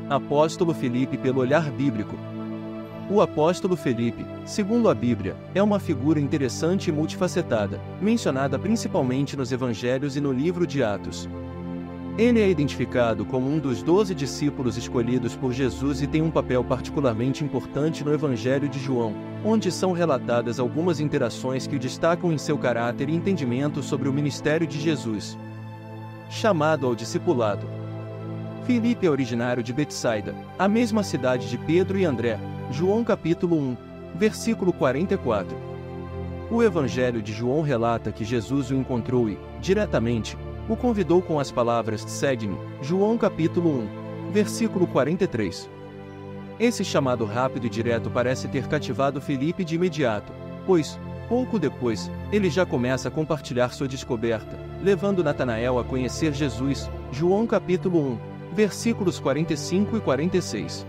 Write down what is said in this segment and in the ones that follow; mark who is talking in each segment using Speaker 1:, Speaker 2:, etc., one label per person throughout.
Speaker 1: Apóstolo Filipe pelo olhar bíblico. O apóstolo Filipe, segundo a Bíblia, é uma figura interessante e multifacetada, mencionada principalmente nos Evangelhos e no livro de Atos. Ele é identificado como um dos 12 discípulos escolhidos por Jesus e tem um papel particularmente importante no Evangelho de João, onde são relatadas algumas interações que o destacam em seu caráter e entendimento sobre o ministério de Jesus. Chamado ao discipulado. Filipe é originário de Betsaida, a mesma cidade de Pedro e André. João capítulo 1, versículo 44. O Evangelho de João relata que Jesus o encontrou e, diretamente, o convidou com as palavras "Segue-me", João capítulo 1, versículo 43. Esse chamado rápido e direto parece ter cativado Filipe de imediato, pois, pouco depois, ele já começa a compartilhar sua descoberta, levando Natanael a conhecer Jesus, João capítulo 1, versículos 45 e 46.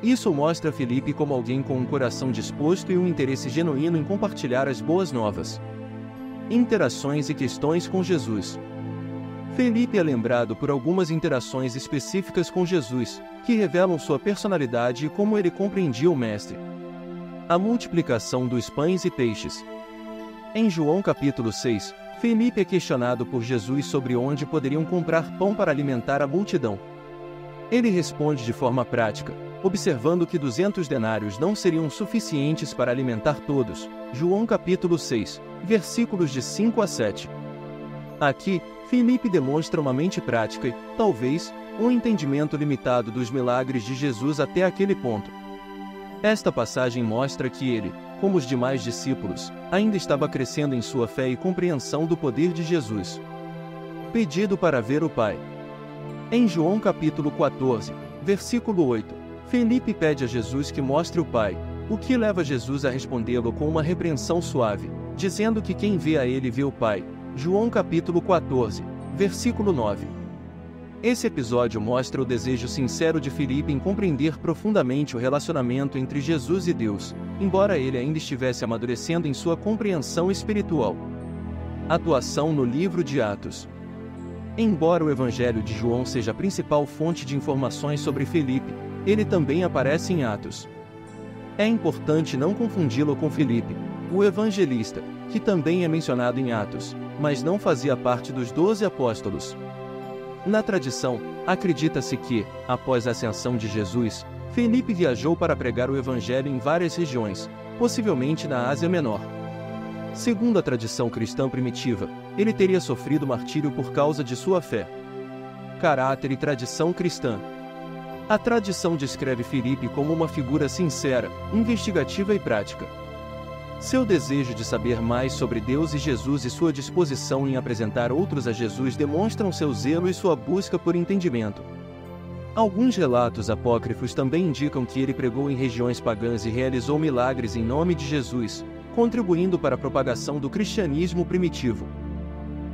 Speaker 1: Isso mostra Filipe como alguém com um coração disposto e um interesse genuíno em compartilhar as boas novas. Interações e questões com Jesus. Filipe é lembrado por algumas interações específicas com Jesus, que revelam sua personalidade e como ele compreendia o Mestre. A multiplicação dos pães e peixes. Em João capítulo 6, Filipe é questionado por Jesus sobre onde poderiam comprar pão para alimentar a multidão. Ele responde de forma prática, observando que 200 denários não seriam suficientes para alimentar todos. João capítulo 6, versículos de 5 a 7. Aqui, Filipe demonstra uma mente prática e, talvez, um entendimento limitado dos milagres de Jesus até aquele ponto. Esta passagem mostra que ele, como os demais discípulos, ainda estava crescendo em sua fé e compreensão do poder de Jesus. Pedido para ver o Pai. Em João capítulo 14, versículo 8, Filipe pede a Jesus que mostre o Pai, o que leva Jesus a respondê-lo com uma repreensão suave, dizendo que quem vê a ele vê o Pai. João capítulo 14, versículo 9. Esse episódio mostra o desejo sincero de Filipe em compreender profundamente o relacionamento entre Jesus e Deus, embora ele ainda estivesse amadurecendo em sua compreensão espiritual. Atuação no livro de Atos. Embora o Evangelho de João seja a principal fonte de informações sobre Filipe, ele também aparece em Atos. É importante não confundi-lo com Filipe, o evangelista, que também é mencionado em Atos, mas não fazia parte dos 12 apóstolos. Na tradição, acredita-se que, após a ascensão de Jesus, Filipe viajou para pregar o Evangelho em várias regiões, possivelmente na Ásia Menor. Segundo a tradição cristã primitiva, ele teria sofrido martírio por causa de sua fé. Caráter e tradição cristã. A tradição descreve Filipe como uma figura sincera, investigativa e prática. Seu desejo de saber mais sobre Deus e Jesus e sua disposição em apresentar outros a Jesus demonstram seu zelo e sua busca por entendimento. Alguns relatos apócrifos também indicam que ele pregou em regiões pagãs e realizou milagres em nome de Jesus, contribuindo para a propagação do cristianismo primitivo.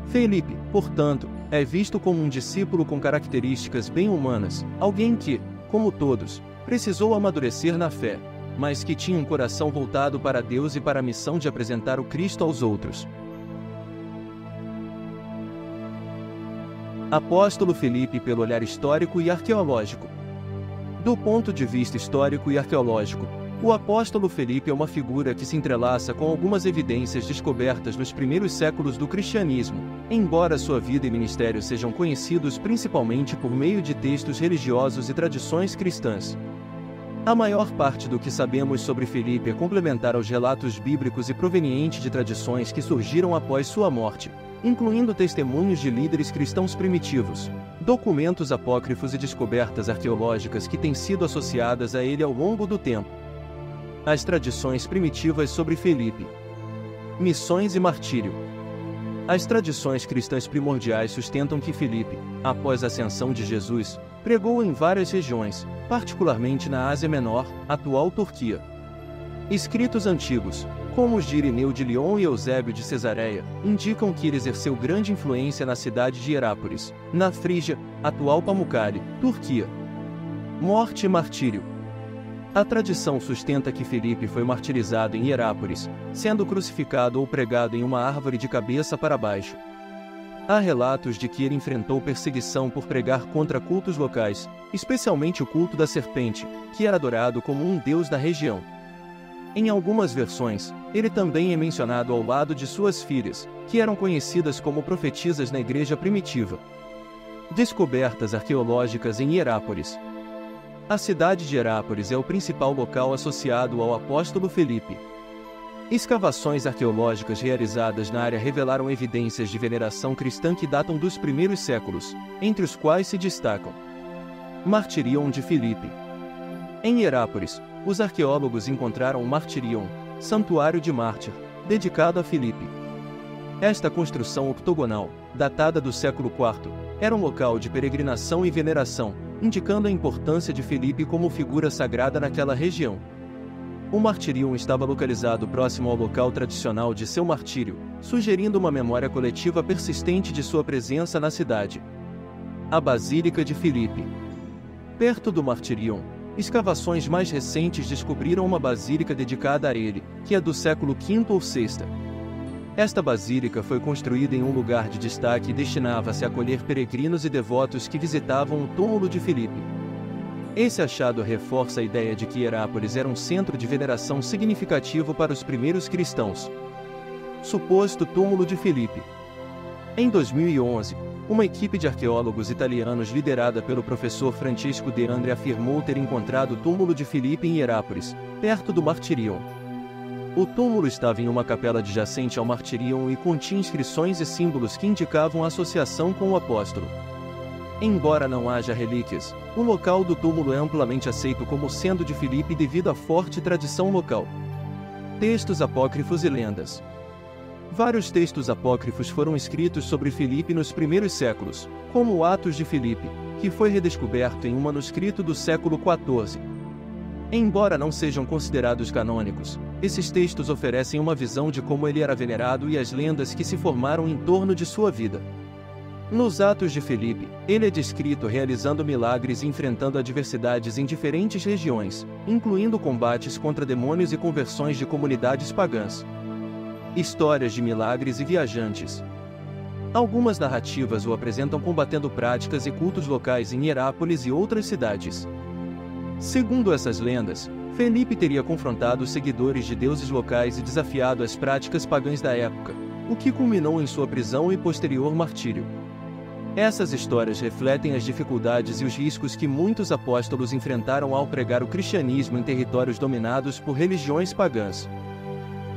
Speaker 1: Filipe, portanto, é visto como um discípulo com características bem humanas, alguém que, como todos, precisou amadurecer na fé, mas que tinha um coração voltado para Deus e para a missão de apresentar o Cristo aos outros. Apóstolo Filipe pelo olhar histórico e arqueológico. Do ponto de vista histórico e arqueológico, o apóstolo Filipe é uma figura que se entrelaça com algumas evidências descobertas nos primeiros séculos do cristianismo, embora sua vida e ministério sejam conhecidos principalmente por meio de textos religiosos e tradições cristãs. A maior parte do que sabemos sobre Filipe é complementar aos relatos bíblicos e proveniente de tradições que surgiram após sua morte, incluindo testemunhos de líderes cristãos primitivos, documentos apócrifos e descobertas arqueológicas que têm sido associadas a ele ao longo do tempo. As tradições primitivas sobre Filipe. Missões e martírio. As tradições cristãs primordiais sustentam que Filipe, após a ascensão de Jesus, pregou em várias regiões, particularmente na Ásia Menor, atual Turquia. Escritos antigos, como os de Irineu de Lyon e Eusébio de Cesareia, indicam que ele exerceu grande influência na cidade de Herápolis, na Frígia, atual Pamukkale, Turquia. Morte e martírio. A tradição sustenta que Filipe foi martirizado em Herápolis, sendo crucificado ou pregado em uma árvore de cabeça para baixo. Há relatos de que ele enfrentou perseguição por pregar contra cultos locais, especialmente o culto da serpente, que era adorado como um deus da região. Em algumas versões, ele também é mencionado ao lado de suas filhas, que eram conhecidas como profetisas na igreja primitiva. Descobertas arqueológicas em Hierápolis. A cidade de Hierápolis é o principal local associado ao apóstolo Felipe. Escavações arqueológicas realizadas na área revelaram evidências de veneração cristã que datam dos primeiros séculos, entre os quais se destacam Martírion de Filipe. Em Hierápolis, os arqueólogos encontraram o Martírion, santuário de mártir, dedicado a Filipe. Esta construção octogonal, datada do século IV, era um local de peregrinação e veneração, indicando a importância de Filipe como figura sagrada naquela região. O Martírion estava localizado próximo ao local tradicional de seu martírio, sugerindo uma memória coletiva persistente de sua presença na cidade. A Basílica de Filipe. Perto do Martírion, escavações mais recentes descobriram uma basílica dedicada a ele, que é do século V ou VI. Esta basílica foi construída em um lugar de destaque e destinava-se a acolher peregrinos e devotos que visitavam o túmulo de Filipe. Esse achado reforça a ideia de que Hierápolis era um centro de veneração significativo para os primeiros cristãos. Suposto túmulo de Filipe. Em 2011, uma equipe de arqueólogos italianos liderada pelo professor Francisco De André afirmou ter encontrado o túmulo de Filipe em Hierápolis, perto do Martírion. O túmulo estava em uma capela adjacente ao Martírion e continha inscrições e símbolos que indicavam a associação com o apóstolo. Embora não haja relíquias, o local do túmulo é amplamente aceito como sendo de Filipe devido à forte tradição local. Textos apócrifos e lendas. Vários textos apócrifos foram escritos sobre Filipe nos primeiros séculos, como o Atos de Filipe, que foi redescoberto em um manuscrito do século XIV. Embora não sejam considerados canônicos, esses textos oferecem uma visão de como ele era venerado e as lendas que se formaram em torno de sua vida. Nos Atos de Filipe, ele é descrito realizando milagres e enfrentando adversidades em diferentes regiões, incluindo combates contra demônios e conversões de comunidades pagãs. Histórias de milagres e viajantes. Algumas narrativas o apresentam combatendo práticas e cultos locais em Hierápolis e outras cidades. Segundo essas lendas, Felipe teria confrontado os seguidores de deuses locais e desafiado as práticas pagãs da época, o que culminou em sua prisão e posterior martírio. Essas histórias refletem as dificuldades e os riscos que muitos apóstolos enfrentaram ao pregar o cristianismo em territórios dominados por religiões pagãs.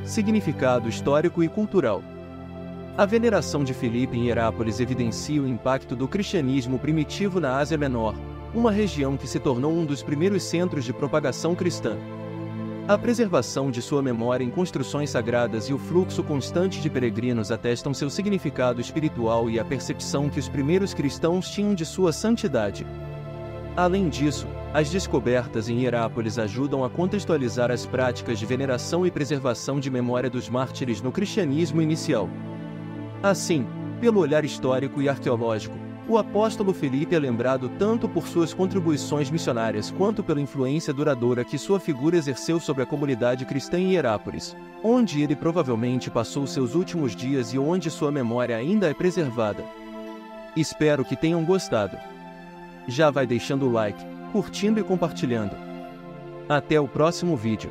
Speaker 1: Significado histórico e cultural. A veneração de Filipe em Hierápolis evidencia o impacto do cristianismo primitivo na Ásia Menor, uma região que se tornou um dos primeiros centros de propagação cristã. A preservação de sua memória em construções sagradas e o fluxo constante de peregrinos atestam seu significado espiritual e a percepção que os primeiros cristãos tinham de sua santidade. Além disso, as descobertas em Hierápolis ajudam a contextualizar as práticas de veneração e preservação de memória dos mártires no cristianismo inicial. Assim, pelo olhar histórico e arqueológico, o apóstolo Filipe é lembrado tanto por suas contribuições missionárias quanto pela influência duradoura que sua figura exerceu sobre a comunidade cristã em Hierápolis, onde ele provavelmente passou seus últimos dias e onde sua memória ainda é preservada. Espero que tenham gostado. Já vai deixando o like, curtindo e compartilhando. Até o próximo vídeo.